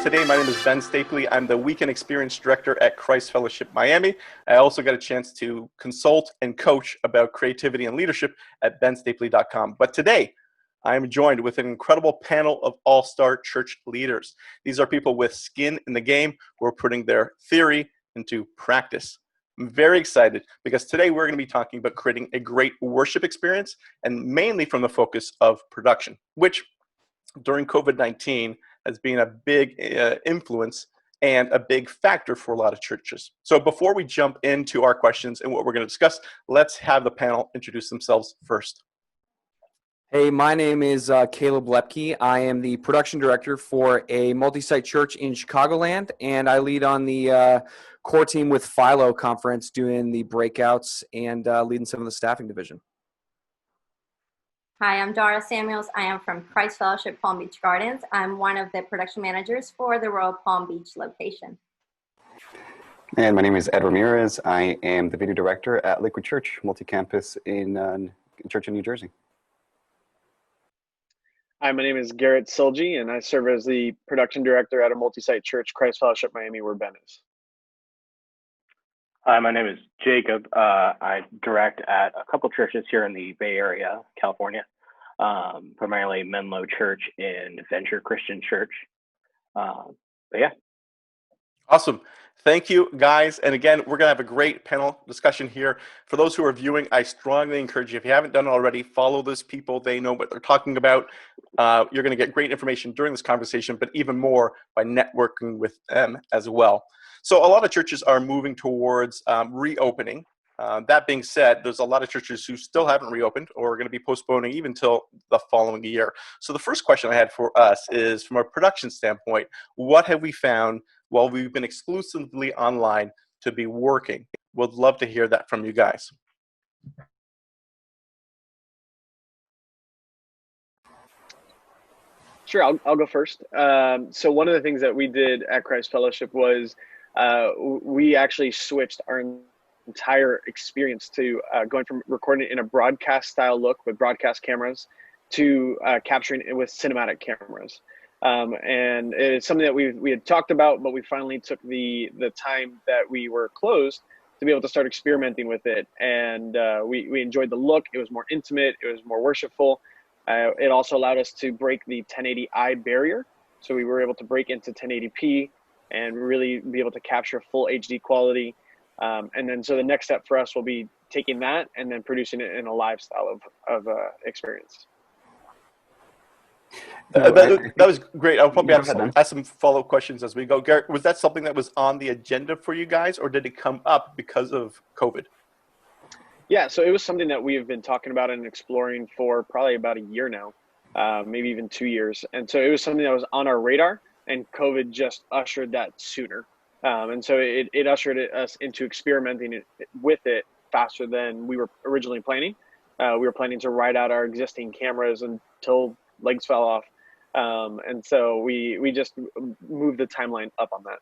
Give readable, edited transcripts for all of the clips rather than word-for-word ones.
today. My name is Ben Stapley. I'm the Weekend Experience Director at Christ Fellowship Miami. I also got a chance to consult and coach about creativity and leadership at benstapley.com. But today, I am joined with an incredible panel of all-star church leaders. These are people with skin in the game who are putting their theory into practice. I'm very excited because today we're going to be talking about creating a great worship experience, and mainly from the focus of production, which during COVID-19 has been a big influence and a big factor for a lot of churches. So before we jump into our questions and what we're going to discuss, let's have the panel introduce themselves first. Hey, my name is Caleb Lepke. I am the production director for a multi-site church in Chicagoland, and I lead on the core team with Philo Conference, doing the breakouts and leading some of the staffing division. Hi, I'm Dara Samuels. I am from Christ Fellowship Palm Beach Gardens. I'm one of the production managers for the Royal Palm Beach location. And my name is Ed Ramirez. I am the video director at Liquid Church, multi-campus in church in New Jersey. Hi, my name is Garrett Silgi, and I serve as the production director at a multi-site church, Christ Fellowship Miami, where Ben is. Hi, my name is Jacob. I direct at a couple churches here in the Bay Area, California, primarily Menlo Church and Venture Christian Church. But yeah. Awesome. Thank you, guys. And again, we're going to have a great panel discussion here. For those who are viewing, I strongly encourage you, if you haven't done it already, follow those people. They know what they're talking about. You're going to get great information during this conversation, but even more by networking with them as well. So a lot of churches are moving towards reopening. That being said, there's a lot of churches who still haven't reopened or are going to be postponing even till the following year. So the first question I had for us is, from a production standpoint, what have we found while we've been exclusively online to be working? Would love to hear that from you guys. Sure, I'll go first. So one of the things that we did at Christ Fellowship was we actually switched our entire experience to going from recording in a broadcast style look with broadcast cameras to capturing it with cinematic cameras. And it's something that we had talked about, but we finally took the time that we were closed to be able to start experimenting with it. And we enjoyed the look. It was more intimate. It was more worshipful. It also allowed us to break the 1080i barrier. So we were able to break into 1080p and really be able to capture full HD quality. And then so the next step for us will be taking that and then producing it in a live style of experience. That was great. I'll probably ask some follow-up questions as we go. Garrett, was that something that was on the agenda for you guys, or did it come up because of COVID? Yeah, so it was something that we have been talking about and exploring for probably about a year now, maybe even 2 years. And so it was something that was on our radar, and COVID just ushered that sooner. And so it ushered us into experimenting with it faster than we were originally planning. We were planning to ride out our existing cameras until legs fell off. And so we just moved the timeline up on that.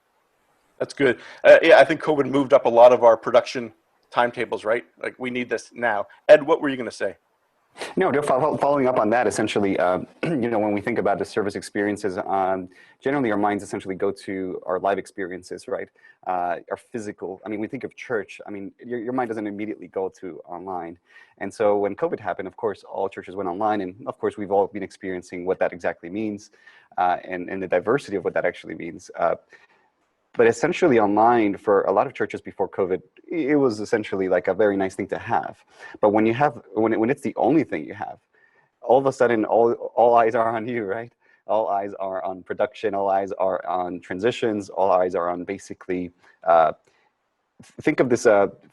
That's good. Yeah, I think COVID moved up a lot of our production timetables, right? Like, we need this now. Ed, what were you going to say? No, following up on that, essentially, when we think about the service experiences, generally our minds essentially go to our live experiences, right? Our physical. I mean, we think of church. I mean, your mind doesn't immediately go to online. And so when COVID happened, of course, all churches went online. And of course, we've all been experiencing what that exactly means and the diversity of what that actually means. But essentially online for a lot of churches before COVID, it was essentially like a very nice thing to have. But when it's the only thing you have, all of a sudden all eyes are on you, right? All eyes are on production, all eyes are on transitions, all eyes are on basically, think of this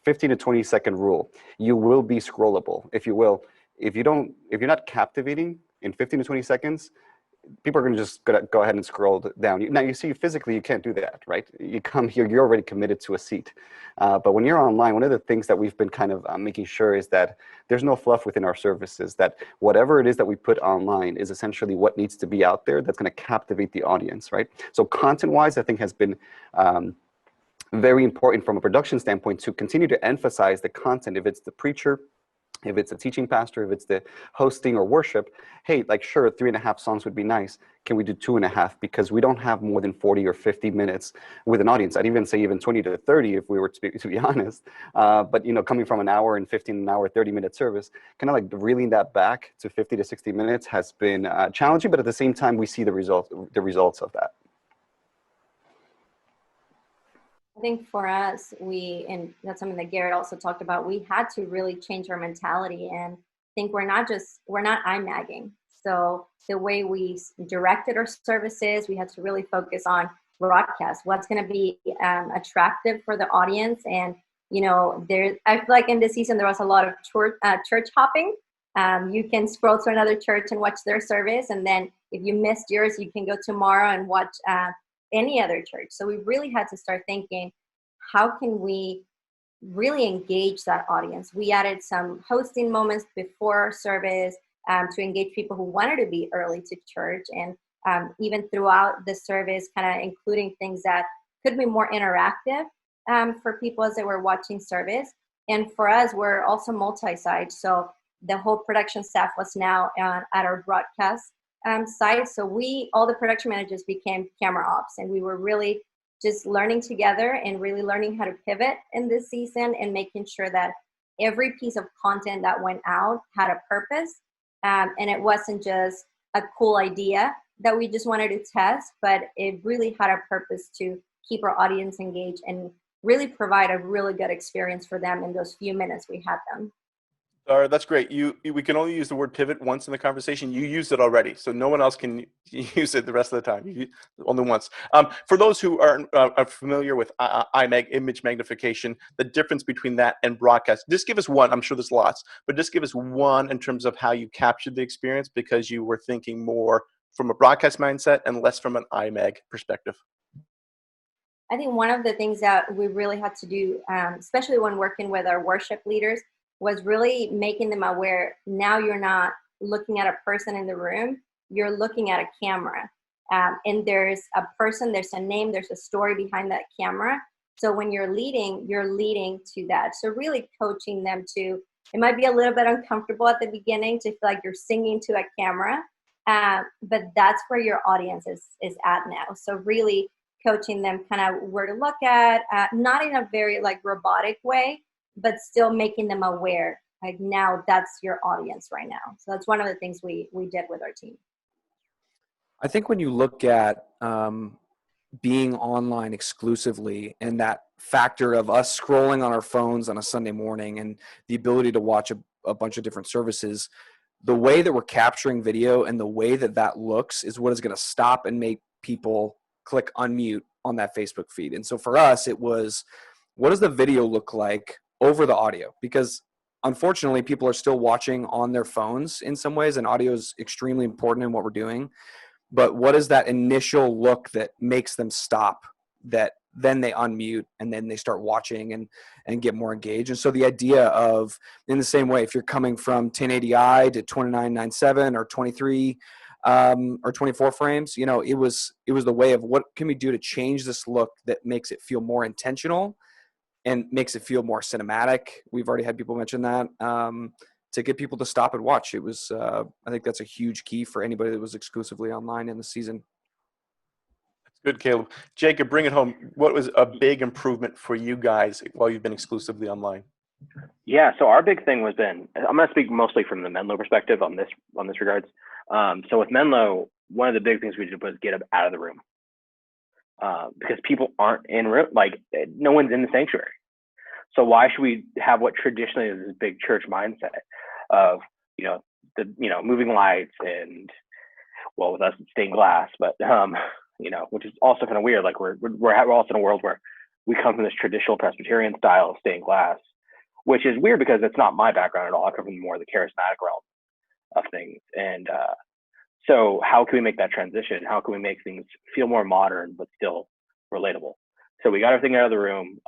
15 to 20 second rule. You will be scrollable, if you will. If you're not captivating in 15 to 20 seconds, people are going to just go ahead and scroll down. Now, you see, physically, you can't do that, right? You come here, you're already committed to a seat. But when you're online, one of the things that we've been kind of making sure is that there's no fluff within our services, that whatever it is that we put online is essentially what needs to be out there that's going to captivate the audience, right? So content-wise, I think has been very important from a production standpoint to continue to emphasize the content. If it's the preacher, If it's a teaching pastor, if it's the hosting or worship, hey, like sure, 3.5 songs would be nice. Can we do 2.5? Because we don't have more than 40 or 50 minutes with an audience. I'd even say even 20 to 30 if we were to be honest. But coming from an hour and 15, an hour, 30-minute service, kind of like reeling that back to 50 to 60 minutes has been challenging. But at the same time, we see the results of that. I think for us, and that's something that Garrett also talked about, we had to really change our mentality and think we're not IMAGing. So the way we directed our services, we had to really focus on broadcast, what's going to be attractive for the audience. And, I feel like in this season, there was a lot of church hopping. You can scroll to another church and watch their service. And then if you missed yours, you can go tomorrow and watch any other church. So we really had to start thinking, how can we really engage that audience? We added some hosting moments before our service to engage people who wanted to be early to church, and even throughout the service, kind of including things that could be more interactive for people as they were watching service. And for us, we're also multi-site. So the whole production staff was now at our broadcast site. So all the production managers became camera ops, and we were really just learning together and really learning how to pivot in this season and making sure that every piece of content that went out had a purpose. And it wasn't just a cool idea that we just wanted to test, but it really had a purpose to keep our audience engaged and really provide a really good experience for them in those few minutes we had them. That's great. We can only use the word pivot once in the conversation. You used it already, so no one else can use it the rest of the time. Only once. For those who are familiar with IMAG, image magnification, the difference between that and broadcast. Just give us one. I'm sure there's lots, but just give us one in terms of how you captured the experience, because you were thinking more from a broadcast mindset and less from an IMAG perspective. I think one of the things that we really had to do, especially when working with our worship leaders, was really making them aware. Now you're not looking at a person in the room, you're looking at a camera. And there's a person, there's a name, there's a story behind that camera. So when you're leading to that. So really coaching them to, it might be a little bit uncomfortable at the beginning to feel like you're singing to a camera, but that's where your audience is at now. So really coaching them kind of where to look at, not in a very robotic way, but still making them aware, now that's your audience right now. So that's one of the things we did with our team. I think when you look at being online exclusively and that factor of us scrolling on our phones on a Sunday morning and the ability to watch a bunch of different services, the way that we're capturing video and the way that looks is what is going to stop and make people click unmute on that Facebook feed. And so for us, it was, what does the video look like over the audio? Because unfortunately, people are still watching on their phones in some ways, and audio is extremely important in what we're doing. But what is that initial look that makes them stop, that then they unmute and then they start watching and get more engaged? And so the idea of, in the same way, if you're coming from 1080i to 2997 or 23 or 24 frames, it was the way of what can we do to change this look that makes it feel more intentional and makes it feel more cinematic. We've already had people mention that, to get people to stop and watch. It was, I think that's a huge key for anybody that was exclusively online in the season. That's good, Caleb. Jacob, bring it home. What was a big improvement for you guys while you've been exclusively online? Yeah, so our big thing was I'm going to speak mostly from the Menlo perspective on this regards. So with Menlo, one of the big things we did was get them out of the room. Because people aren't in room, no one's in the sanctuary. So why should we have what traditionally is this big church mindset of, moving lights and, well, with us it's stained glass, but which is also kind of weird. We're also in a world where we come from this traditional Presbyterian style of stained glass, which is weird because it's not my background at all. I come from more of the charismatic realm of things, and so how can we make that transition? How can we make things feel more modern but still relatable? So we got everything out of the room.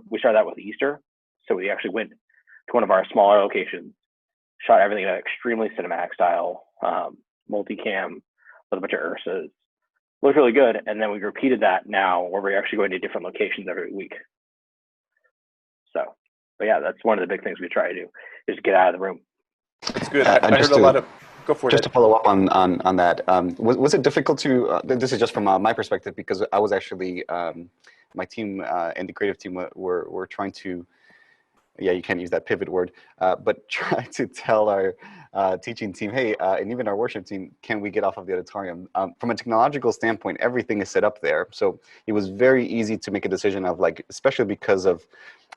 We started that with Easter. So we actually went to one of our smaller locations, shot everything in an extremely cinematic style, multicam with a bunch of Ursas. Looked really good. And then we repeated that now where we're actually going to different locations every week. So, but yeah, that's one of the big things we try to do is get out of the room. That's good. I heard a lot of. Go for it. Just to follow up on that, was it difficult to? This is just from my perspective, because I was actually my team and the creative team were trying to. Yeah, you can't use that pivot word, but try to tell our teaching team, hey, and even our worship team, can we get off of the auditorium? From a technological standpoint, everything is set up there. So it was very easy to make a decision of, like, especially because of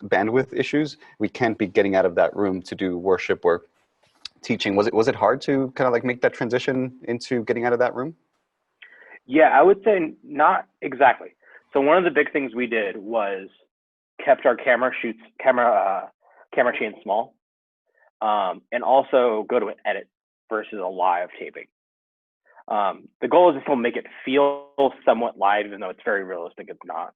bandwidth issues, we can't be getting out of that room to do worship or teaching. Was it hard to kind of like make that transition into getting out of that room? Yeah, I would say not exactly. So one of the big things we did was kept our camera chain small, and also go to an edit versus a live taping. The goal is to still make it feel somewhat live, even though it's very realistic. It's not,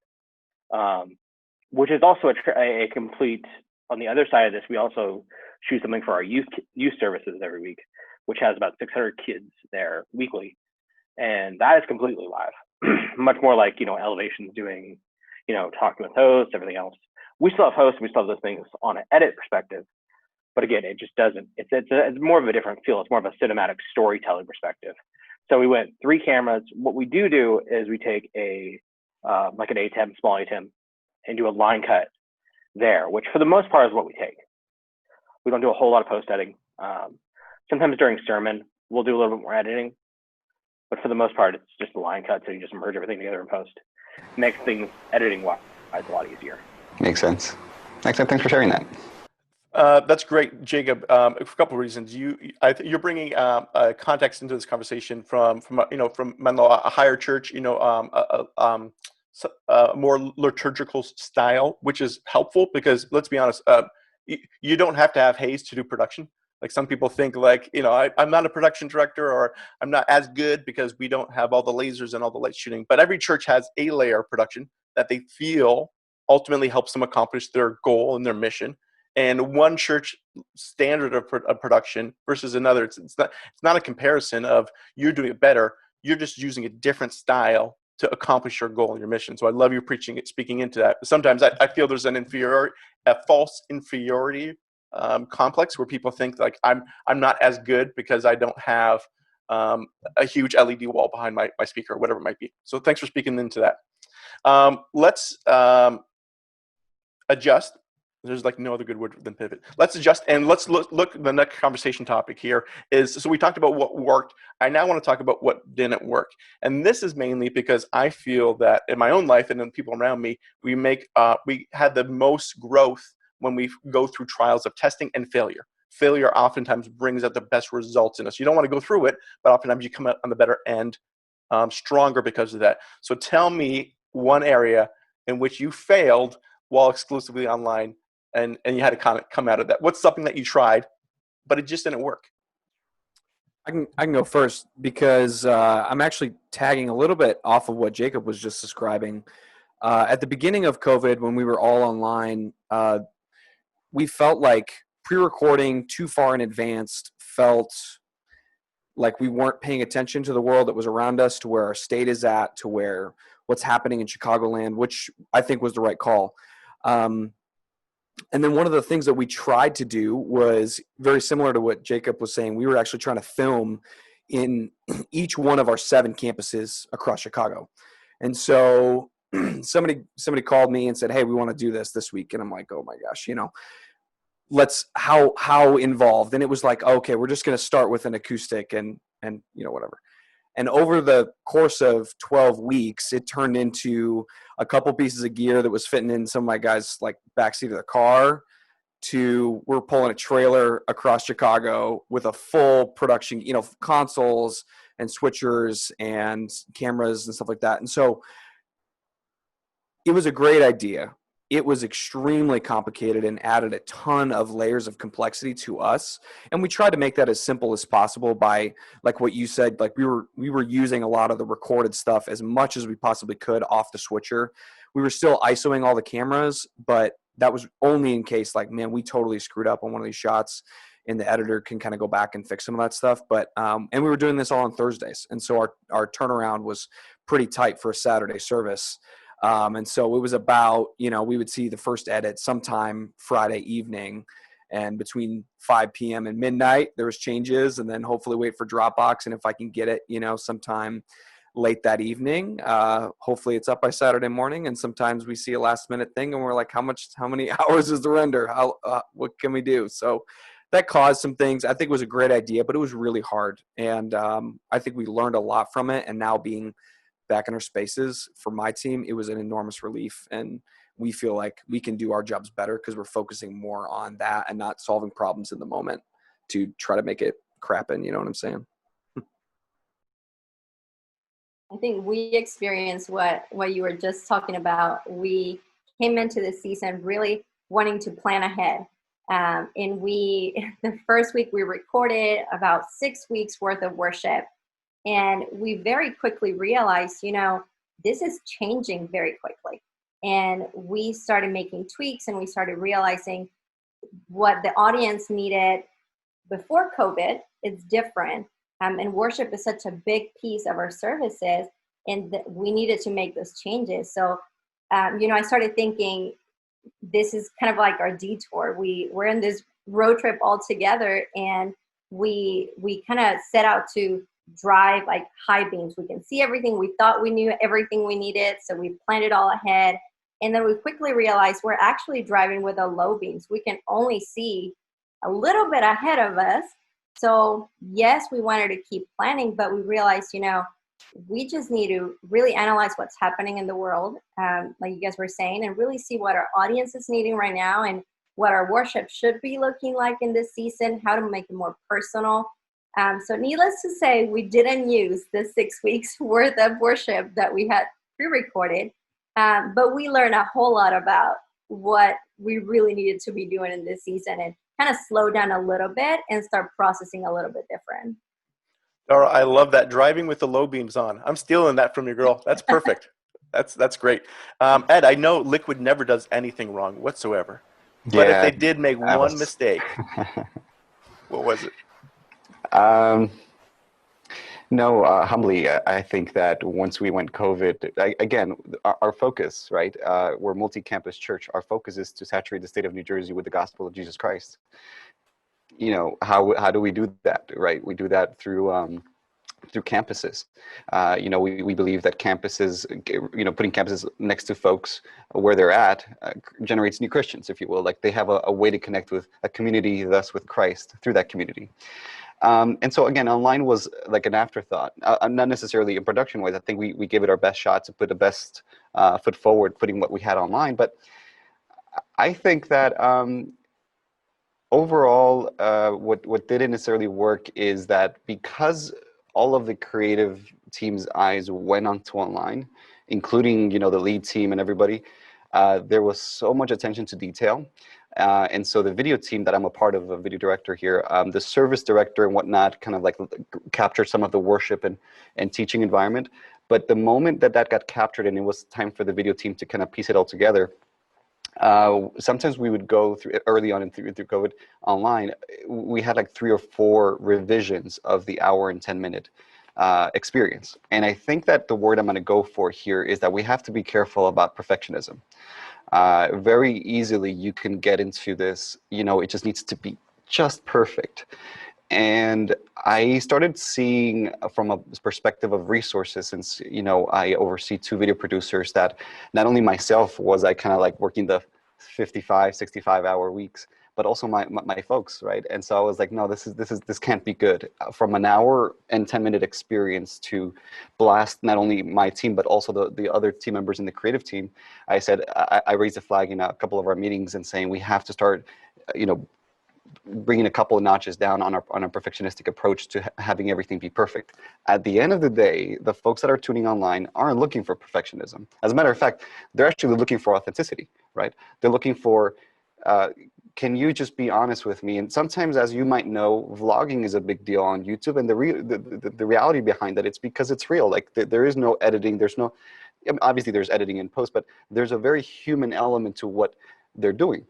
which is also a complete. On the other side of this, we also shoot something for our youth services every week, which has about 600 kids there weekly, and that is completely live. Much more like, Elevation's doing, talking with hosts, everything else. We still have hosts, we still have those things on an edit perspective, but again, it just doesn't. It's more of a different feel. It's more of a cinematic storytelling perspective. So we went 3 cameras. What we do is we take like an ATEM, small ATEM, and do a line cut there, which for the most part is what we take. We don't do a whole lot of post editing. Sometimes during sermon, we'll do a little bit more editing, but for the most part, it's just a line cut. So you just merge everything together in post. Makes things editing wise a lot easier. Makes sense. Excellent. Thanks for sharing that. That's great, Jacob. For a couple of reasons. You're bringing context into this conversation from Menlo, a higher church, a more liturgical style, which is helpful because, let's be honest, you don't have to have Hayes to do production. Like, some people think, like, I'm not a production director, or I'm not as good because we don't have all the lasers and all the light shooting. But every church has a layer of production that they feel ultimately helps them accomplish their goal and their mission. And one church standard of production versus another, it's not a comparison of you're doing it better. You're just using a different style to accomplish your goal and your mission. So I love you speaking into that. Sometimes I feel there's a false inferiority complex where people think, like, I'm not as good because I don't have a huge LED wall behind my speaker, or whatever it might be. So thanks for speaking into that. Let's adjust. There's like no other good word than pivot. Let's adjust, and let's look. The next conversation topic here is, so we talked about what worked. I now want to talk about what didn't work. And this is mainly because I feel that in my own life and in people around me, we had the most growth when we go through trials of testing and failure. Failure oftentimes brings out the best results in us. You don't want to go through it, but oftentimes you come out on the better end, stronger because of that. So tell me one area in which you failed while exclusively online, and you had to come out of that. What's something that you tried, but it just didn't work? I can go first because I'm actually tagging a little bit off of what Jacob was just describing. At the beginning of COVID, when we were all online, we felt like pre-recording too far in advance felt like we weren't paying attention to the world that was around us, to where our state is at, to where what's happening in Chicagoland, which I think was the right call. And then one of the things that we tried to do was very similar to what Jacob was saying. We were actually trying to film in each one of our 7 campuses across Chicago. And so somebody called me and said, hey, we want to do this week. And I'm like, oh my gosh, how involved? And it was like, okay, we're just going to start with an acoustic and whatever. And over the course of 12 weeks, it turned into a couple pieces of gear that was fitting in some of my guys' like backseat of the car, to we're pulling a trailer across Chicago with a full production, consoles and switchers and cameras and stuff like that. And so it was a great idea. It was extremely complicated and added a ton of layers of complexity to us. And we tried to make that as simple as possible by, like what you said, like we were using a lot of the recorded stuff as much as we possibly could off the switcher. We were still ISOing all the cameras, but that was only in case, like, man, we totally screwed up on one of these shots, and the editor can kind of go back and fix some of that stuff. But and we were doing this all on Thursdays. And so our turnaround was pretty tight for a Saturday service. And so it was about, we would see the first edit sometime Friday evening, And between 5 p.m. and midnight, there was changes, and then hopefully wait for Dropbox. And if I can get it, sometime late that evening, hopefully it's up by Saturday morning. And sometimes we see a last minute thing and we're like, how many hours is the render? What can we do? So that caused some things. I think it was a great idea, but it was really hard. And I think we learned a lot from it. And now being back in our spaces for my team, it was an enormous relief. And we feel like we can do our jobs better because we're focusing more on that and not solving problems in the moment to try to make it crappen. You know what I'm saying? I think we experienced what you were just talking about. We came into the season really wanting to plan ahead. And the first week we recorded about 6 weeks worth of worship. And we very quickly realized, this is changing very quickly. And we started making tweaks, and we started realizing what the audience needed before COVID is different. And worship is such a big piece of our services, and we needed to make those changes. So, I started thinking this is kind of like our detour. We're in this road trip all together, and we kind of set out to drive like high beams. We can see everything. We thought we knew everything we needed, so we planned it all ahead. And then we quickly realized we're actually driving with a low beams. We can only see a little bit ahead of us. So yes, we wanted to keep planning, but we realized, we just need to really analyze what's happening in the world, like you guys were saying, and really see what our audience is needing right now and what our worship should be looking like in this season, how to make it more personal. So needless to say, we didn't use the 6 weeks worth of worship that we had pre-recorded, but we learned a whole lot about what we really needed to be doing in this season and kind of slow down a little bit and start processing a little bit different. Dara, I love that. Driving with the low beams on. I'm stealing that from your girl. That's perfect. That's great. Ed, I know Liquid never does anything wrong whatsoever. But if they did make one mistake, what was it? No, humbly, I think that once we went COVID, again, our focus, right? We're a multi-campus church. Our focus is to saturate the state of New Jersey with the gospel of Jesus Christ. How do we do that, right? We do that through campuses. We believe that campuses, putting campuses next to folks where they're at generates new Christians, if you will. Like they have a way to connect with a community, thus with Christ through that community. And so again, online was like an afterthought, not necessarily in production wise. I think we gave it our best shot to put the best foot forward, putting what we had online. But I think that overall, what didn't necessarily work is that because all of the creative team's eyes went onto online, including the lead team and everybody, there was so much attention to detail. And so the video team that I'm a part of, a video director here, the service director and whatnot kind of like captured some of the worship and teaching environment. But the moment that got captured and it was time for the video team to kind of piece it all together, sometimes we would go through early on and through COVID online. We had like 3 or 4 revisions of the hour and 10-minute experience. And I think that the word I'm going to go for here is that we have to be careful about perfectionism. Very easily you can get into this, it just needs to be just perfect. And I started seeing from a perspective of resources, since, I oversee 2 video producers, that not only myself was I kind of like working the 55, 65-hour weeks, but also my folks, right? And so I was like, no, this can't be good. From an hour and 10-minute experience to blast not only my team, but also the other team members in the creative team, I said, I raised a flag in a couple of our meetings and saying we have to start, bringing a couple of notches down on our perfectionistic approach to having everything be perfect. At the end of the day, the folks that are tuning online aren't looking for perfectionism. As a matter of fact, they're actually looking for authenticity, right? They're looking for, can you just be honest with me? And sometimes, as you might know, vlogging is a big deal on YouTube, and the reality behind that, it's because it's real. Like there is no editing. Obviously there's editing in post, but there's a very human element to what they're doing.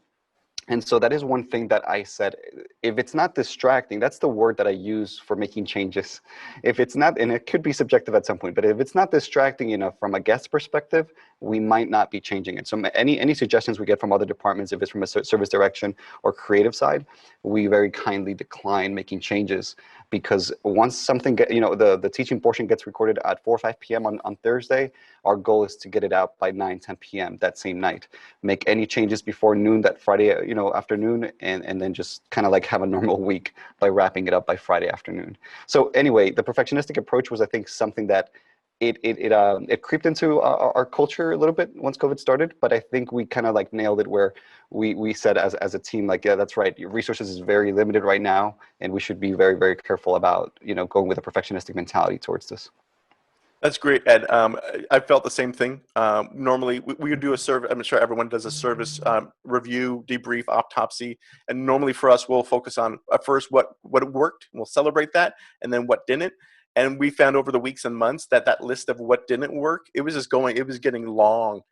And so that is one thing that I said, if it's not distracting, that's the word that I use for making changes. If it's not, and it could be subjective at some point, but if it's not distracting enough from a guest perspective, we might not be changing it. So any suggestions we get from other departments, if it's from a service direction or creative side, we very kindly decline making changes, because once something the teaching portion gets recorded at 4 or 5 p.m. on Thursday, our goal is to get it out by 9-10 p.m. that same night. Make any changes before noon that Friday afternoon, and then just kind of like have a normal week by wrapping it up by Friday afternoon. So anyway, the perfectionistic approach was, I think, something that it creeped into our culture a little bit once COVID started, but I think we kind of like nailed it, where we said as a team, like, yeah, that's right, your resources is very limited right now, and we should be very, very careful about going with a perfectionistic mentality towards this. That's great, Ed. I felt the same thing. Normally, we would do a service. I'm sure everyone does a service review, debrief, autopsy, and normally for us, we'll focus on first what worked, and we'll celebrate that, and then what didn't. And we found over the weeks and months that list of what didn't work, it was getting long,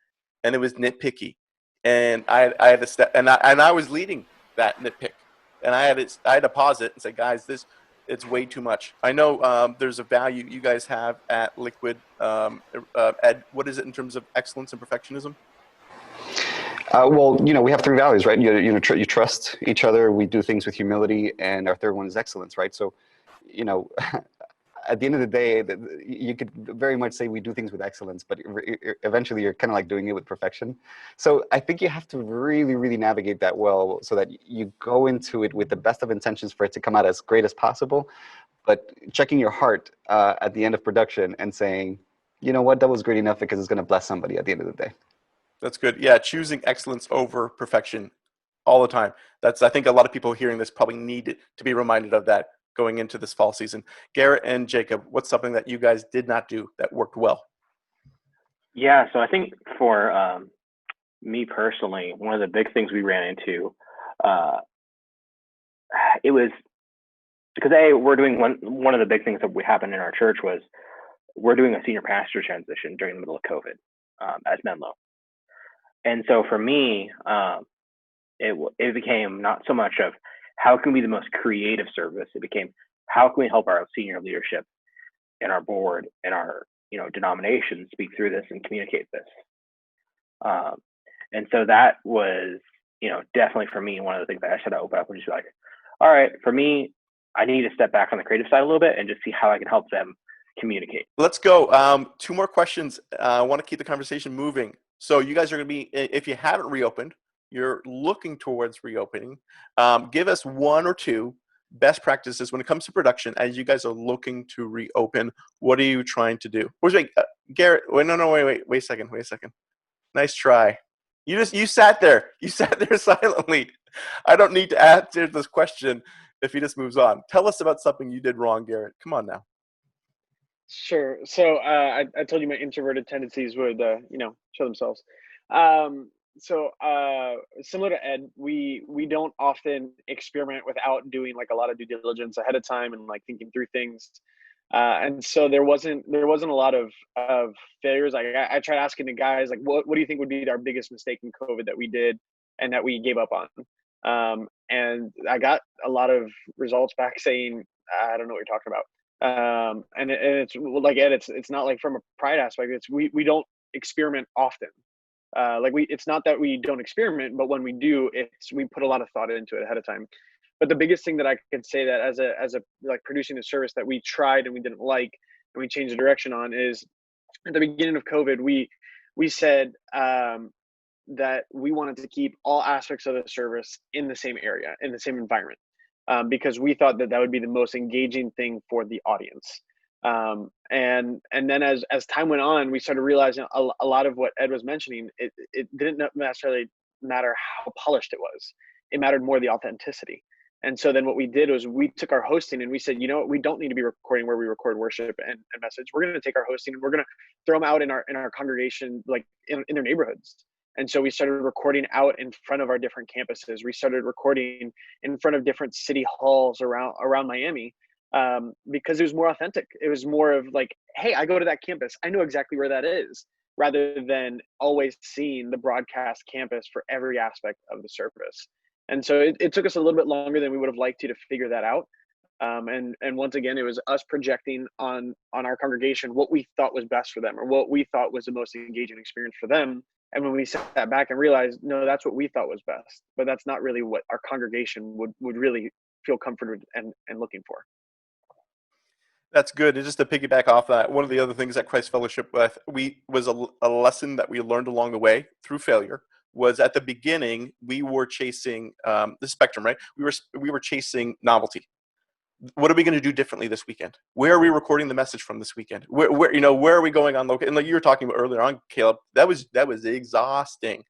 and it was nitpicky, and I had to step, and I was leading that nitpick, and I had to pause it and say, guys, it's way too much. I know there's a value you guys have at Liquid. Ed, what is it in terms of excellence and perfectionism? Well, we have three values, right? You trust each other. We do things with humility, and our third one is excellence, right? So, at the end of the day, you could very much say we do things with excellence, but eventually you're kind of like doing it with perfection. So I think you have to really, really navigate that well, so that you go into it with the best of intentions for it to come out as great as possible, but checking your heart at the end of production and saying, you know what, that was great enough because it's going to bless somebody at the end of the day. That's good. Yeah, choosing excellence over perfection all the time. I think a lot of people hearing this probably need to be reminded of that going into this fall season. Garrett and Jacob, what's something that you guys did not do that worked well? Yeah, so I think for me personally, one of the big things we ran into, it was because we're doing one of the big things that happened in our church was we're doing a senior pastor transition during the middle of COVID as Menlo. And so for me, it became not so much of how can we be the most creative service. It became how can we help our senior leadership and our board and our denomination speak through this and communicate this. And so that was definitely for me one of the things that I said I open up and just be like, all right, for me, I need to step back on the creative side a little bit and just see how I can help them communicate. Let's go. Two more questions. I want to keep the conversation moving. So you guys are going to be, if you haven't reopened, you're looking towards reopening. Give us one or two best practices when it comes to production as you guys are looking to reopen. What are you trying to do? Wait, Garrett. Wait a second. Nice try. You sat there. You sat there silently. I don't need to answer this question if he just moves on. Tell us about something you did wrong, Garrett. Come on now. Sure. So I told you my introverted tendencies would show themselves. So similar to Ed, we don't often experiment without doing like a lot of due diligence ahead of time and like thinking through things. And so there wasn't a lot of failures. I tried asking the guys like, what do you think would be our biggest mistake in COVID that we did and that we gave up on? And I got a lot of results back saying, I don't know what you're talking about. And it's like Ed, it's not like from a pride aspect. It's we don't experiment often. It's not that we don't experiment, but when we do, we put a lot of thought into it ahead of time. But the biggest thing that I could say that as a like producing a service that we tried and we didn't like and we changed the direction on is at the beginning of COVID, we said that we wanted to keep all aspects of the service in the same area, in the same environment. Because we thought that would be the most engaging thing for the audience. And then as time went on, we started realizing a lot of what Ed was mentioning, it didn't necessarily matter how polished it was. It mattered more the authenticity. And so then what we did was we took our hosting and we said, you know what, we don't need to be recording where we record worship and message. We're going to take our hosting and we're going to throw them out in our congregation, like in their neighborhoods. And so we started recording out in front of our different campuses. We started recording in front of different city halls around Miami because it was more authentic. It was more of like, hey, I go to that campus. I know exactly where that is, rather than always seeing the broadcast campus for every aspect of the service. And so it took us a little bit longer than we would have liked to figure that out. And once again, it was us projecting on our congregation what we thought was best for them, or what we thought was the most engaging experience for them. And when we sat back and realized, no, that's what we thought was best, but that's not really what our congregation would really feel comforted and looking for. That's good. And just to piggyback off that, one of the other things at Christ Fellowship was a lesson that we learned along the way through failure was at the beginning we were chasing the spectrum, right? We were chasing novelty. What are we going to do differently this weekend? Where are we recording the message from this weekend? Where are we going on location? And like you were talking about earlier on, Caleb, that was exhausting.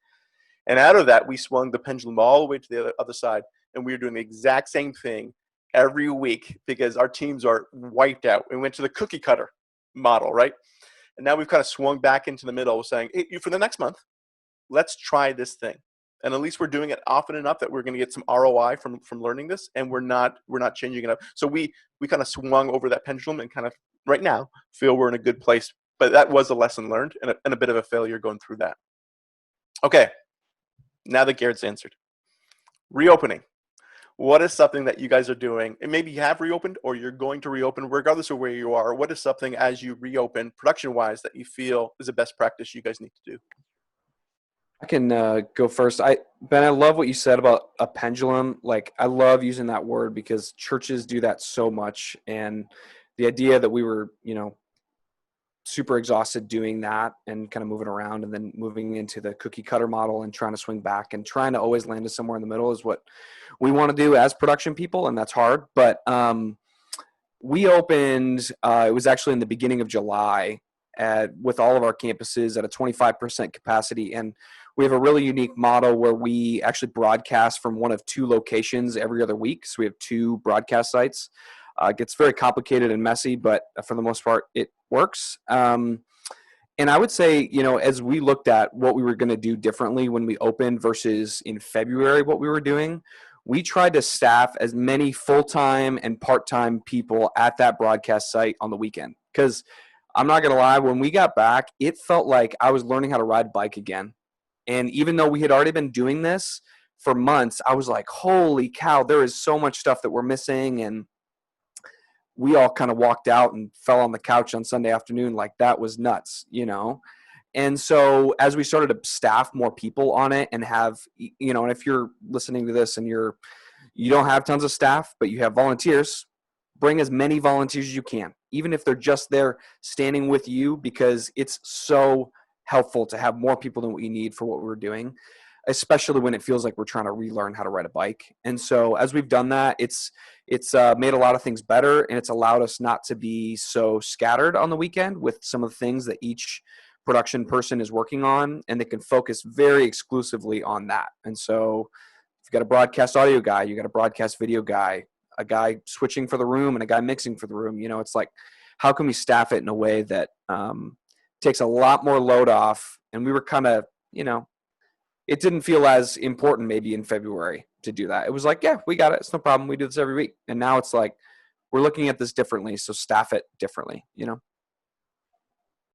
And out of that, we swung the pendulum all the way to the other side, and we were doing the exact same thing every week because our teams are wiped out. We went to the cookie cutter model, right? And now we've kind of swung back into the middle, saying, hey, for the next month, let's try this thing. And at least we're doing it often enough that we're going to get some ROI from learning this, and we're not changing it up. So we kind of swung over that pendulum and kind of right now feel we're in a good place. But that was a lesson learned and a bit of a failure going through that. Okay, now that Garrett's answered, reopening. What is something that you guys are doing, and maybe you have reopened or you're going to reopen, regardless of where you are? What is something as you reopen, production-wise, that you feel is a best practice you guys need to do? I can go first. Ben, I love what you said about a pendulum. Like, I love using that word because churches do that so much. And the idea that we were, super exhausted doing that and kind of moving around and then moving into the cookie cutter model and trying to swing back and trying to always land us somewhere in the middle is what we want to do as production people. And that's hard. But we opened, it was actually in the beginning of July with all of our campuses at a 25% capacity. And we have a really unique model where we actually broadcast from one of two locations every other week. So we have two broadcast sites. It gets very complicated and messy, but for the most part, it works. And I would say, as we looked at what we were going to do differently when we opened versus in February, what we were doing, we tried to staff as many full-time and part-time people at that broadcast site on the weekend. Because I'm not going to lie, when we got back, it felt like I was learning how to ride a bike again. And even though we had already been doing this for months, I was like, holy cow, there is so much stuff that we're missing. And we all kind of walked out and fell on the couch on Sunday afternoon. Like, that was nuts, And so as we started to staff more people on it and have, and if you're listening to this and you don't have tons of staff, but you have volunteers, bring as many volunteers as you can, even if they're just there standing with you, because it's so helpful to have more people than what you need for what we're doing, especially when it feels like we're trying to relearn how to ride a bike. And so as we've done that, it's made a lot of things better, and it's allowed us not to be so scattered on the weekend with some of the things that each production person is working on, and they can focus very exclusively on that. And so if you've got a broadcast audio guy, you got a broadcast video guy, a guy switching for the room and a guy mixing for the room, it's like, how can we staff it in a way that takes a lot more load off? And we were kind of, it didn't feel as important maybe in February to do that. It was like, yeah, we got it. It's no problem. We do this every week. And now it's like, we're looking at this differently. So staff it differently,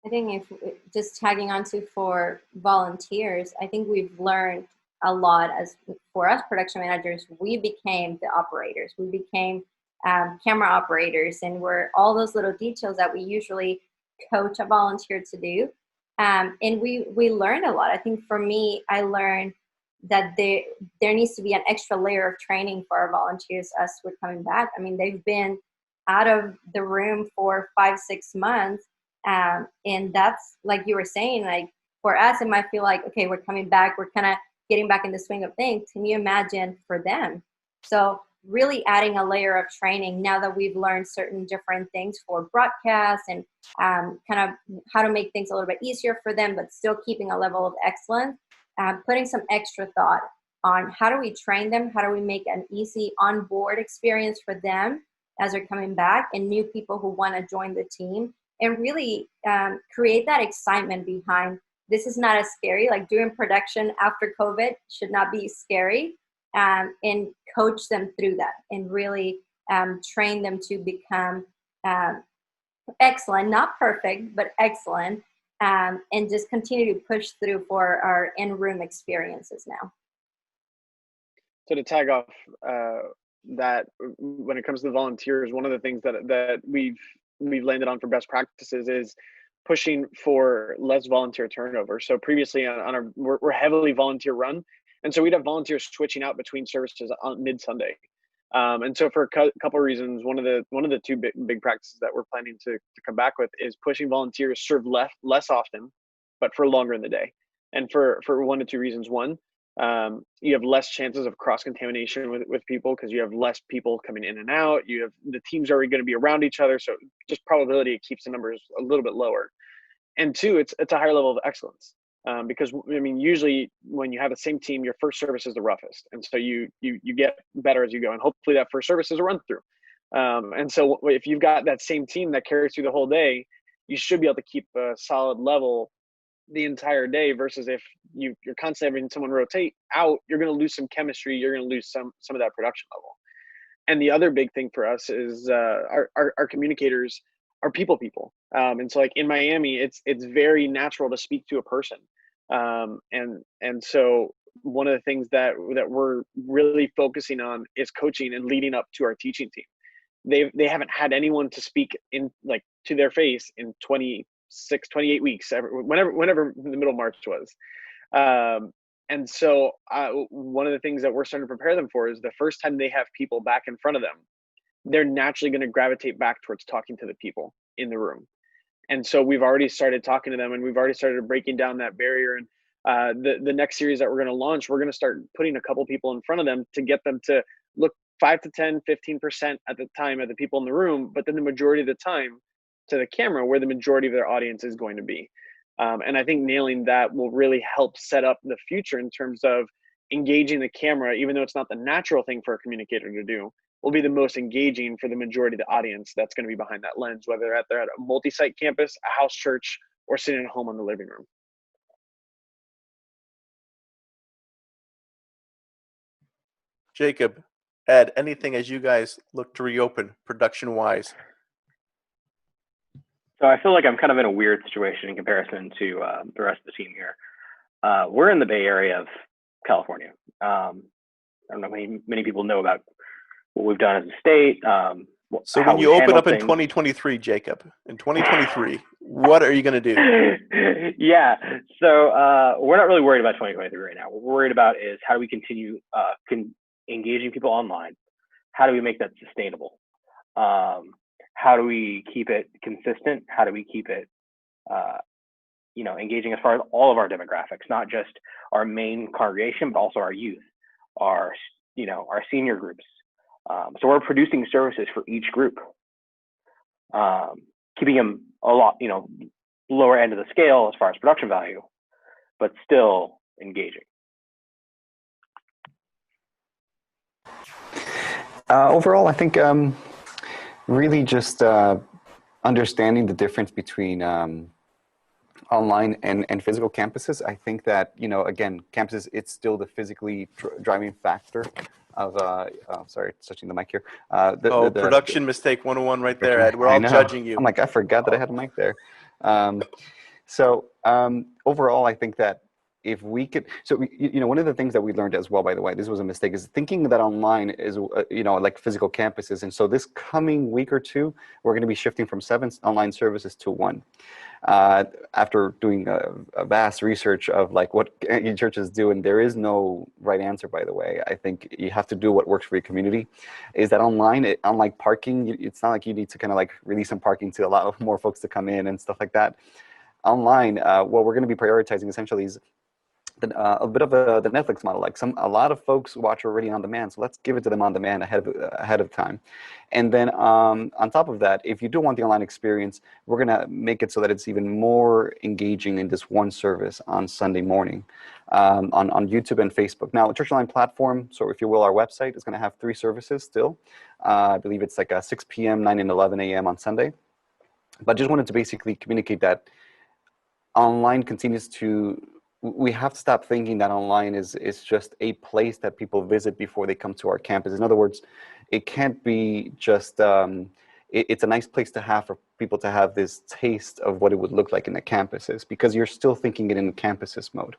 I think if just tagging on to for volunteers, I think we've learned a lot as for us production managers. We became the operators. We became camera operators, and we're all those little details that we usually coach a volunteer to do. And we learned a lot. I think for me, I learned that there needs to be an extra layer of training for our volunteers as we're coming back. I mean, they've been out of the room for 5-6 months. And that's, like you were saying, like for us, it might feel like, okay, we're coming back. We're kind of getting back in the swing of things. Can you imagine for them? So really adding a layer of training now that we've learned certain different things for broadcasts and kind of how to make things a little bit easier for them, but still keeping a level of excellence, putting some extra thought on how do we train them? How do we make an easy onboard experience for them as they're coming back and new people who want to join the team, and really create that excitement behind this is not as scary. Like doing production after COVID should not be scary, and coach them through that and really train them to become excellent, not perfect, but excellent, and just continue to push through for our in-room experiences now. So to tag off that when it comes to the volunteers, one of the things that we've landed on for best practices is pushing for less volunteer turnover. So previously we're heavily volunteer run, and so we'd have volunteers switching out between services on mid Sunday. And so for a couple of reasons, one of the two big practices that we're planning to come back with is pushing volunteers serve less often, but for longer in the day. And for one of two reasons. One, you have less chances of cross-contamination with people because you have less people coming in and out. You have the teams are already going to be around each other, so just probability it keeps the numbers a little bit lower. And two, it's a higher level of excellence. Because I mean, usually when you have the same team, your first service is the roughest, and so you get better as you go, and hopefully that first service is a run through. And so if you've got that same team that carries through the whole day, you should be able to keep a solid level the entire day. Versus if you're constantly having someone rotate out, you're going to lose some chemistry, you're going to lose some of that production level. And the other big thing for us is our communicators are people. And so like in Miami, it's very natural to speak to a person. And so one of the things that we're really focusing on is coaching and leading up to our teaching team. They haven't had anyone to speak in like to their face in 28 weeks, whenever the middle of March was. And so one of the things that we're starting to prepare them for is the first time they have people back in front of them, they're naturally going to gravitate back towards talking to the people in the room. And so we've already started talking to them, and we've already started breaking down that barrier. And the next series that we're going to launch, we're going to start putting a couple people in front of them to get them to look 5 to 10, 15% at the time at the people in the room, but then the majority of the time to the camera where the majority of their audience is going to be. And I think nailing that will really help set up the future in terms of engaging the camera, even though it's not the natural thing for a communicator to do, will be the most engaging for the majority of the audience that's going to be behind that lens, whether they're at a multi-site campus, a house church, or sitting at home on the living room. Jacob, Ed, anything as you guys look to reopen production-wise? So I feel like I'm kind of in a weird situation in comparison to the rest of the team here. We're in the Bay Area of California. I don't know many people know about what we've done as a state. So when you open up in 2023, Jacob, in 2023, what are you going to do? Yeah, so we're not really worried about 2023 right now. What we're worried about is how do we continue engaging people online? How do we make that sustainable? How do we keep it consistent? How do we keep it, engaging as far as all of our demographics, not just our main congregation, but also our youth, our senior groups. So we're producing services for each group, keeping them a lot, lower end of the scale as far as production value, but still engaging. Overall, I think really just understanding the difference between online and physical campuses. I think that, again, campuses, it's still the physically driving factor of, sorry, touching the mic here. Production mistake 101 right there, Ed. We're all judging you. I'm like, I forgot that I had a mic there. So overall, I think that if we could, so, one of the things that we learned as well, by the way, this was a mistake, is thinking that online is, like physical campuses. And so this coming week or two, we're going to be shifting from 7 online services to 1. After doing a vast research of like what churches do, and there is no right answer, by the way. I think you have to do what works for your community. Is that online, unlike parking, it's not like you need to kind of like release some parking to allow more folks to come in and stuff like that. Online, what we're going to be prioritizing essentially is a bit of the Netflix model. Like a lot of folks watch already on demand, so let's give it to them on demand ahead of time. And then on top of that, if you do want the online experience, we're gonna make it so that it's even more engaging in this one service on Sunday morning on YouTube and Facebook. Now, the Church Online platform, so if you will, our website is gonna have 3 services still. I believe it's like 6 p.m., 9 and 11 a.m. on Sunday. But just wanted to basically communicate that online continues to. We have to stop thinking that online is just a place that people visit before they come to our campus. In other words, it can't be just, it's a nice place to have people to have this taste of what it would look like in the campuses, because you're still thinking it in campuses mode.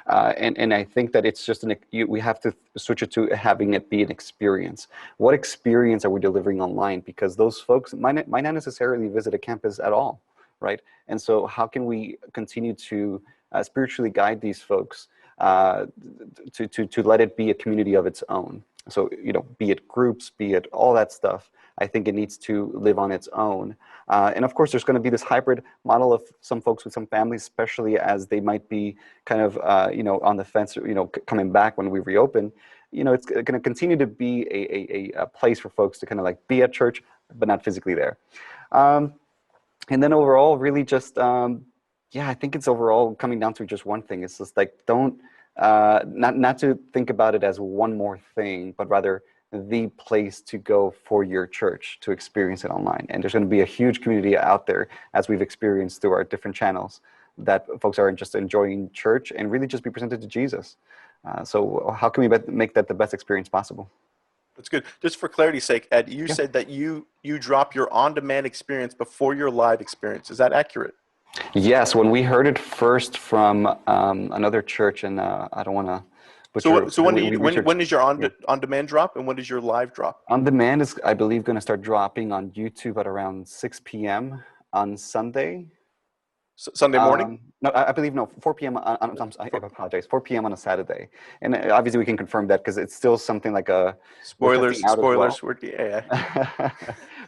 And I think that it's just we have to switch it to having it be an experience. What experience are we delivering online? Because those folks might not necessarily visit a campus at all, right? And so how can we continue to spiritually guide these folks to let it be a community of its own? So, be it groups, be it all that stuff, I think it needs to live on its own. And of course, there's going to be this hybrid model of some folks with some families, especially as they might be kind of, on the fence, coming back when we reopen. It's going to continue to be a place for folks to kind of like be at church, but not physically there. And then overall, really just, I think it's overall coming down to just one thing. It's just like, not to think about it as one more thing, but rather the place to go for your church to experience it online. And there's going to be a huge community out there, as we've experienced through our different channels, that folks are just enjoying church and really just be presented to Jesus. So how can we make that the best experience possible? That's good. Just for clarity's sake, Ed, you said that you drop your on-demand experience before your live experience. Is that accurate? Yes. When we heard it first from another church, and I don't want to butcher. So when is your on-demand drop, and when is your live drop? On demand is, I believe, going to start dropping on YouTube at around 6 p.m. on Sunday. Sunday morning? No, I believe 4 p.m. I apologize, 4 p.m. on a Saturday. And obviously we can confirm that because it's still something like a... Spoilers. Well. Yeah.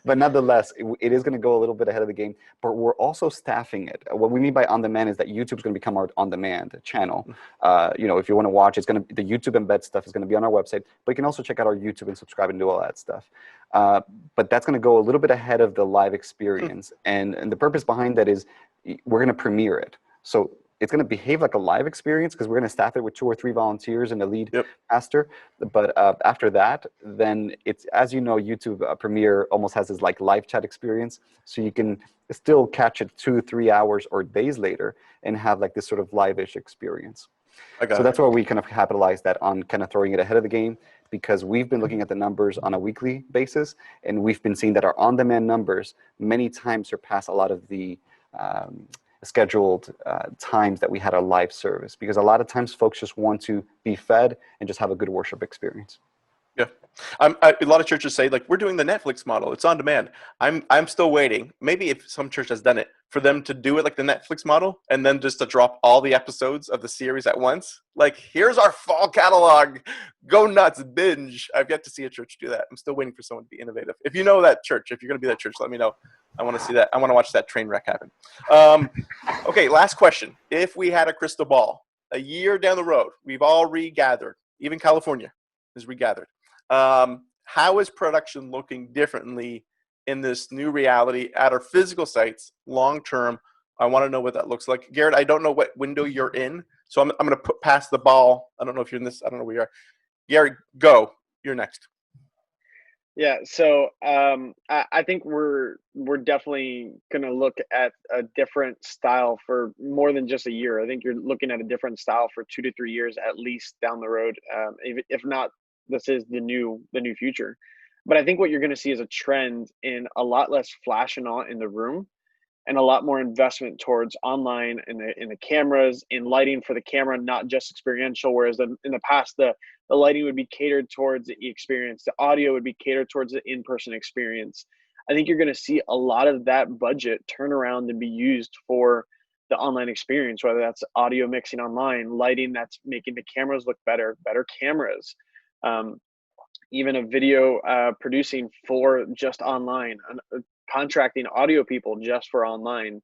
But nonetheless, it is going to go a little bit ahead of the game, but we're also staffing it. What we mean by on-demand is that YouTube's going to become our on-demand channel. If you want to watch, the YouTube embed stuff is going to be on our website, but you can also check out our YouTube and subscribe and do all that stuff. But that's going to go a little bit ahead of the live experience. And the purpose behind that is we're going to premiere it. So it's going to behave like a live experience because we're going to staff it with 2 or 3 volunteers and a lead pastor. But after that, then it's, as you know, YouTube Premiere almost has this like live chat experience. So you can still catch it 2-3 hours or days later and have like this sort of live-ish experience. So that's why we kind of capitalize that on kind of throwing it ahead of the game, because we've been looking at the numbers on a weekly basis, and we've been seeing that our on-demand numbers many times surpass a lot of the scheduled times that we had a live service, because a lot of times folks just want to be fed and just have a good worship experience. Yeah. A lot of churches say, like, we're doing the Netflix model. It's on demand. I'm still waiting. Maybe if some church has done it, for them to do it like the Netflix model and then just to drop all the episodes of the series at once. Like, here's our fall catalog. Go nuts, binge. I've yet to see a church do that. I'm still waiting for someone to be innovative. If you know that church, if you're going to be that church, let me know. I want to see that. I want to watch that train wreck happen. Okay, last question. If we had a crystal ball, a year down the road, we've all regathered. Even California is regathered. How is production looking differently in this new reality at our physical sites long term? I want to know what that looks like. Garrett, I don't know what window you're in, so I'm going to pass the ball. I don't know if you're in this. I don't know where you are. Garrett, go. You're next. Yeah, so I think we're definitely going to look at a different style for more than just a year. I think you're looking at a different style for 2 to 3 years at least down the road. If not, this is the new future. But I think what you're going to see is a trend in a lot less flash and awe in the room, and a lot more investment towards online in the cameras, in lighting for the camera, not just experiential. Whereas in the past, the lighting would be catered towards the experience, the audio would be catered towards the in-person experience. I think you're going to see a lot of that budget turn around and be used for the online experience, whether that's audio mixing online, lighting that's making the cameras look better cameras, even a video producing for just online, contracting audio people just for online,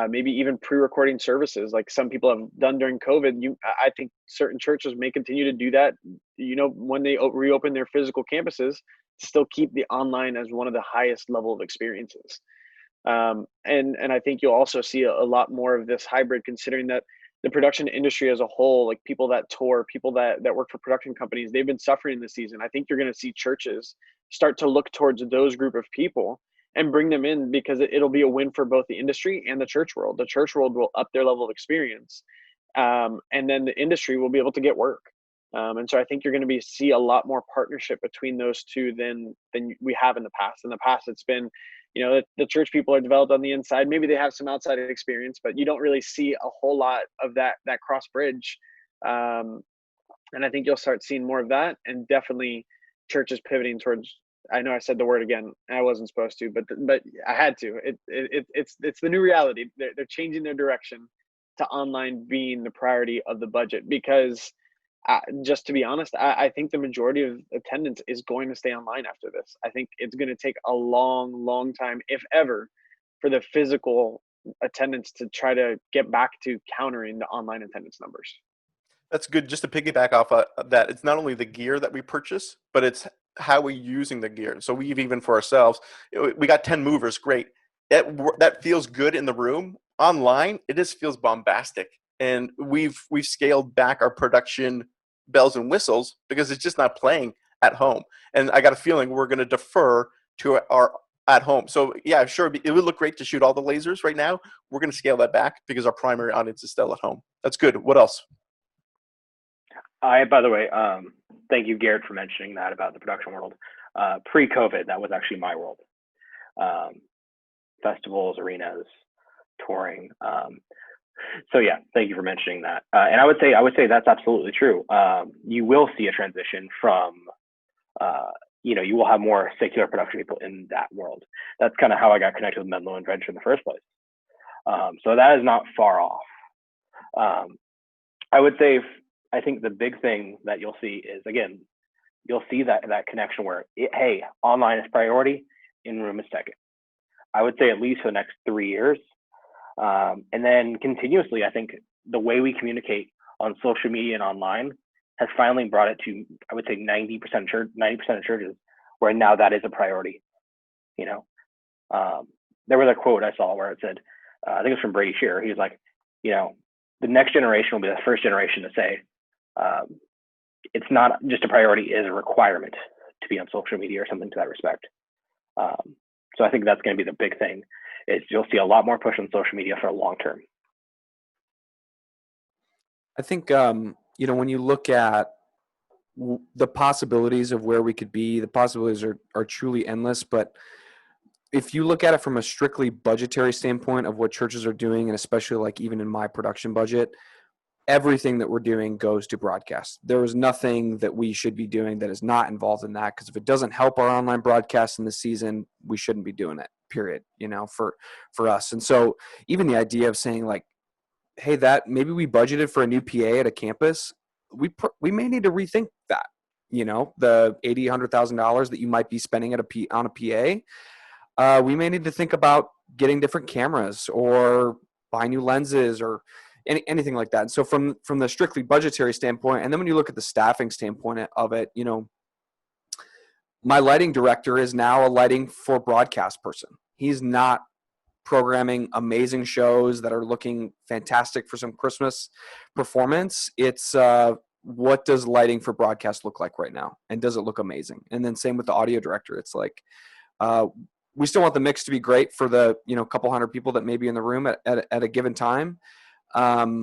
maybe even pre-recording services like some people have done during COVID. I think certain churches may continue to do that, when they reopen their physical campuses, to still keep the online as one of the highest level of experiences. And I think you'll also see a lot more of this hybrid, considering that the production industry as a whole, like people that tour, people that work for production companies, they've been suffering this season. I think you're going to see churches start to look towards those group of people and bring them in, because it'll be a win for both the industry and the church world. The church world will up their level of experience, and then the industry will be able to get work. And so I think you're going to see a lot more partnership between those two than we have in the past. In the past, it's been, the church people are developed on the inside. Maybe they have some outside experience, but you don't really see a whole lot of that cross bridge. And I think you'll start seeing more of that, and definitely churches pivoting towards. I know I said the word again. I wasn't supposed to, but I had to. It's the new reality. They're changing their direction to online being the priority of the budget, because just to be honest, I think the majority of attendance is going to stay online after this. I think it's going to take a long time, if ever, for the physical attendance to try to get back to countering the online attendance numbers. That's good. Just to piggyback off of that, it's not only the gear that we purchase, but it's how we're using the gear. So we've even for ourselves, we got 10 movers, great. That feels good in the room. Online, it just feels bombastic. And we've scaled back our production bells and whistles because it's just not playing at home. And I got a feeling we're going to defer to our at home. So yeah, sure, it would look great to shoot all the lasers right now. We're going to scale that back because our primary audience is still at home. That's good. What else? By the way, thank you, Garrett, for mentioning that about the production world. Pre-COVID, that was actually my world. Festivals, arenas, touring. So yeah, thank you for mentioning that. And I would say that's absolutely true. You will see a transition from, you will have more secular production people in that world. That's kind of how I got connected with Menlo and Venture in the first place. So that is not far off. I would say, I think the big thing that you'll see is, again, you'll see that connection where, hey, online is priority, in-room is second. I would say at least for the next 3 years. And then continuously, I think the way we communicate on social media and online has finally brought it to, I would say 90% of churches where now that is a priority. There was a quote I saw where it said, I think it's from Brady Shearer. He was like, the next generation will be the first generation to say, it's not just a priority, it is a requirement to be on social media or something to that respect. So I think that's going to be the big thing, is you'll see a lot more push on social media for a long term. I think, when you look at the possibilities of where we could be, the possibilities are truly endless. But if you look at it from a strictly budgetary standpoint of what churches are doing, and especially like even in my production budget, everything that we're doing goes to broadcast. There is nothing that we should be doing that is not involved in that, because if it doesn't help our online broadcast in the season, we shouldn't be doing it, period, for us. And so even the idea of saying like, hey, that maybe we budgeted for a new PA at a campus, we may need to rethink that, the $80,000, $100,000 that you might be spending on a PA. We may need to think about getting different cameras or buy new lenses or anything like that. And so from the strictly budgetary standpoint, and then when you look at the staffing standpoint of it, my lighting director is now a lighting for broadcast person. He's not programming amazing shows that are looking fantastic for some Christmas performance. It's what does lighting for broadcast look like right now? And does it look amazing? And then same with the audio director. It's like, we still want the mix to be great for the, couple hundred people that may be in the room at a given time. But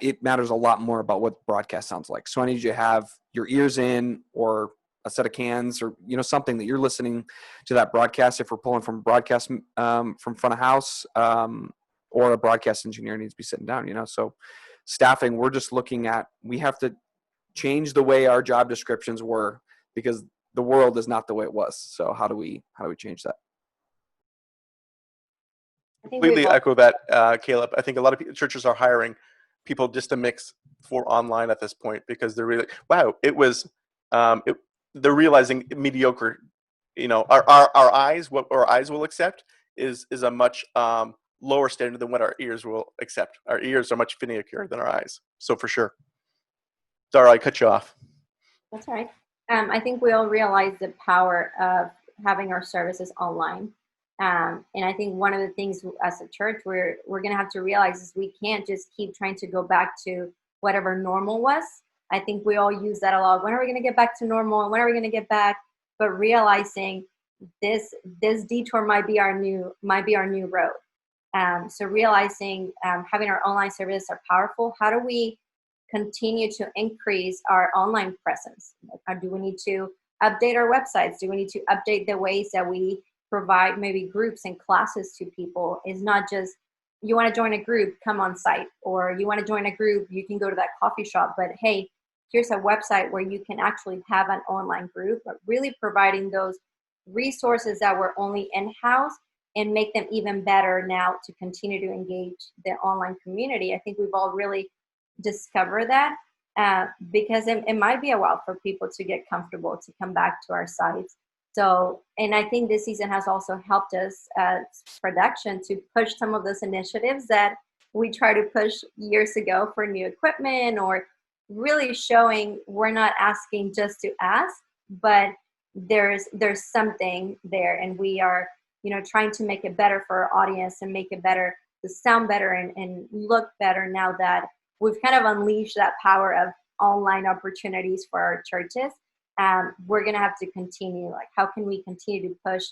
it matters a lot more about what broadcast sounds like. So I need you to have your ears in, or a set of cans, or something that you're listening to that broadcast. If we're pulling from broadcast from front of house, or a broadcast engineer needs to be sitting down. So staffing, we're just looking at, we have to change the way our job descriptions were, because the world is not the way it was. So how do we change that? Completely echo that, Caleb. I think a lot of churches are hiring people just to mix for online at this point, because they're really, wow, it was, they're realizing mediocre. Our eyes, what our eyes will accept is a much lower standard than what our ears will accept. Our ears are much finikier than our eyes. So for sure. Sorry, I cut you off. That's all right. I think we all realize the power of having our services online. And I think one of the things as a church we're going to have to realize is we can't just keep trying to go back to whatever normal was. I think we all use that a lot. When are we going to get back to normal? And when are we going to get back? But realizing this detour might be our new road. So realizing having our online services are powerful. How do we continue to increase our online presence? Do we need to update our websites? Do we need to update the ways that we provide maybe groups and classes to people. Is not just, you want to join a group, come on site, or you want to join a group, you can go to that coffee shop, but hey, here's a website where you can actually have an online group, but really providing those resources that were only in-house and make them even better now to continue to engage the online community. I think we've all really discovered that because it might be a while for people to get comfortable to come back to our sites. So, and I think this season has also helped us as production to push some of those initiatives that we tried to push years ago for new equipment, or really showing we're not asking just to ask, but there's something there, and we are, trying to make it better for our audience and make it better, to sound better and look better now that we've kind of unleashed that power of online opportunities for our churches. We're going to have to continue, like, how can we continue to push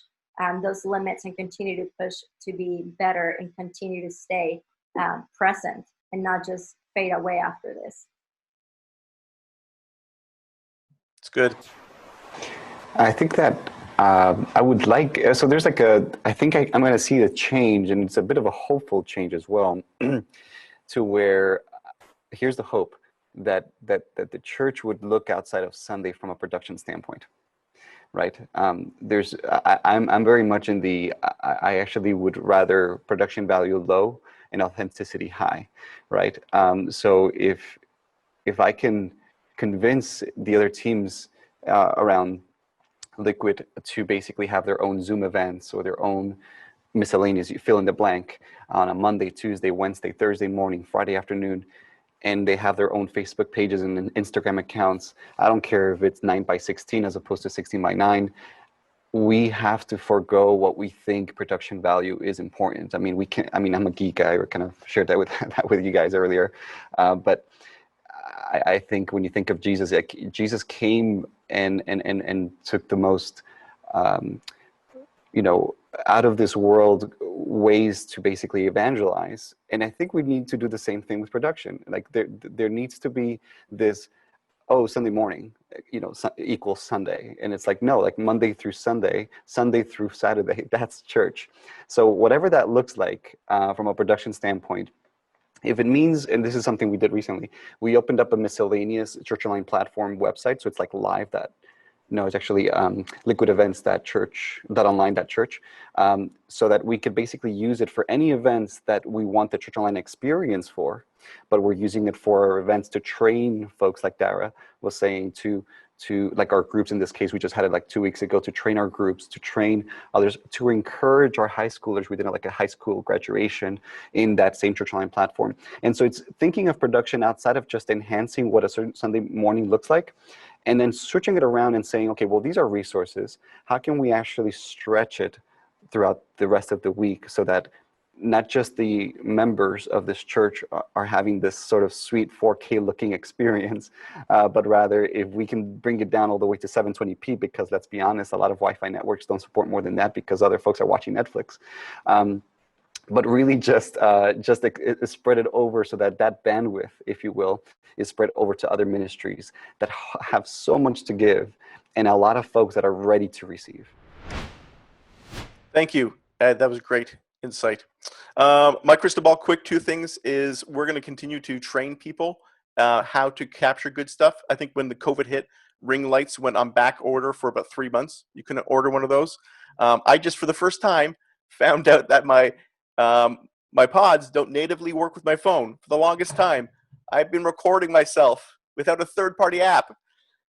those limits and continue to push to be better and continue to stay present and not just fade away after this. It's good. I think that I would like, so there's like I think I'm going to see a change, and it's a bit of a hopeful change as well, to where, here's the hope, that the church would look outside of Sunday from a production standpoint, right? I'm very much in the, I actually would rather production value low and authenticity high, right? So if I can convince the other teams around Liquid to basically have their own Zoom events or their own miscellaneous, you fill in the blank, on a Monday, Tuesday, Wednesday, Thursday morning, Friday afternoon, and they have their own Facebook pages and Instagram accounts. I don't care if it's 9x16 as opposed to 16x9. We have to forego what we think production value is important. I mean, I'm a geek guy. We kind of shared that with you guys earlier, but I think when you think of Jesus, Jesus came and took the most, out of this world ways to basically evangelize. And I think we need to do the same thing with production. Like there needs to be this, Sunday morning, equals Sunday. And it's like, no, like Monday through Sunday, Sunday through Saturday, that's church. So whatever that looks like from a production standpoint, if it means, and this is something we did recently, we opened up a miscellaneous Church Online platform website. So it's like live it's actually Liquid Events .online.church, so that we could basically use it for any events that we want the Church Online experience for, but we're using it for our events to train folks, like Dara was saying, to like our groups. In this case, we just had it like 2 weeks ago, to train our groups, to train others, to encourage our high schoolers. We did like a high school graduation in that same Church Online platform. And so it's thinking of production outside of just enhancing what a certain Sunday morning looks like, and then switching it around and saying, okay, well, these are resources. How can we actually stretch it throughout the rest of the week so that not just the members of this church are having this sort of sweet 4K looking experience, but rather if we can bring it down all the way to 720p, because let's be honest, a lot of Wi-Fi networks don't support more than that because other folks are watching Netflix. But really just spread it over so that bandwidth, if you will, is spread over to other ministries that have so much to give and a lot of folks that are ready to receive. Thank you, Ed. That was great insight. My crystal ball, quick, two things is we're going to continue to train people how to capture good stuff. I think when the COVID hit, ring lights went on back order for about 3 months. You couldn't order one of those. I just, for the first time, found out that my pods don't natively work with my phone. For the longest time, I've been recording myself without a third-party app.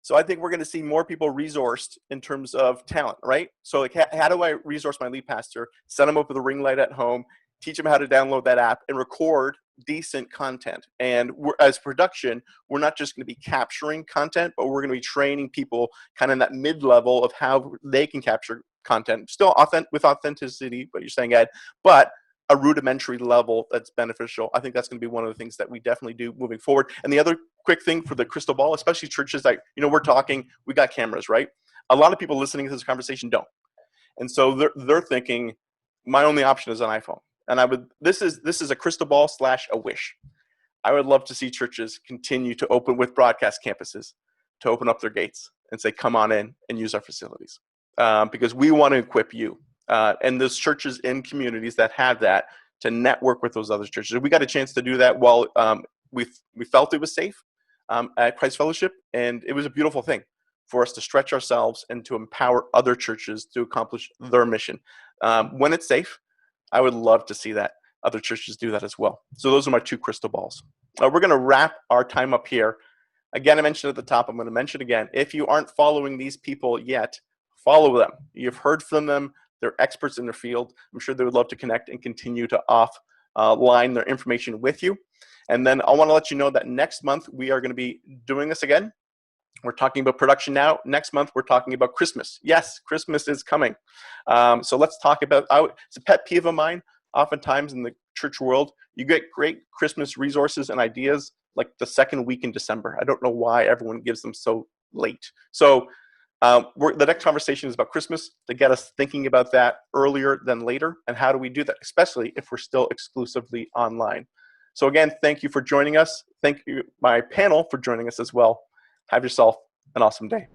So I think we're going to see more people resourced in terms of talent, right? So like, how do I resource my lead pastor, set them up with a ring light at home, teach them how to download that app and record decent content? And as production, we're not just going to be capturing content, but we're going to be training people kind of in that mid-level of how they can capture content, still with authenticity, what you're saying, Ed, but a rudimentary level that's beneficial. I think that's going to be one of the things that we definitely do moving forward. And the other quick thing for the crystal ball, especially churches that, we're talking, we got cameras, right? A lot of people listening to this conversation don't. And so they're thinking, my only option is an iPhone. And this is a crystal ball / a wish. I would love to see churches continue to open with broadcast campuses, to open up their gates and say, come on in and use our facilities. Because we want to equip you. and those churches in communities that have that to network with those other churches. We got a chance to do that while we felt it was safe at Christ Fellowship, and it was a beautiful thing for us to stretch ourselves and to empower other churches to accomplish their mission. When it's safe, I would love to see that other churches do that as well. So those are my 2 crystal balls. We're going to wrap our time up here. Again, I mentioned at the top, I'm going to mention again, if you aren't following these people yet, follow them. You've heard from them. They're experts in their field. I'm sure they would love to connect and continue to offline their information with you. And then I want to let you know that next month we are going to be doing this again. We're talking about production now. Next month, we're talking about Christmas. Yes, Christmas is coming. So let's talk about, it's a pet peeve of mine. Oftentimes in the church world, you get great Christmas resources and ideas like the second week in December. I don't know why everyone gives them so late. So the next conversation is about Christmas to get us thinking about that earlier than later. And how do we do that, especially if we're still exclusively online? So again, thank you for joining us. Thank you, my panel, for joining us as well. Have yourself an awesome day.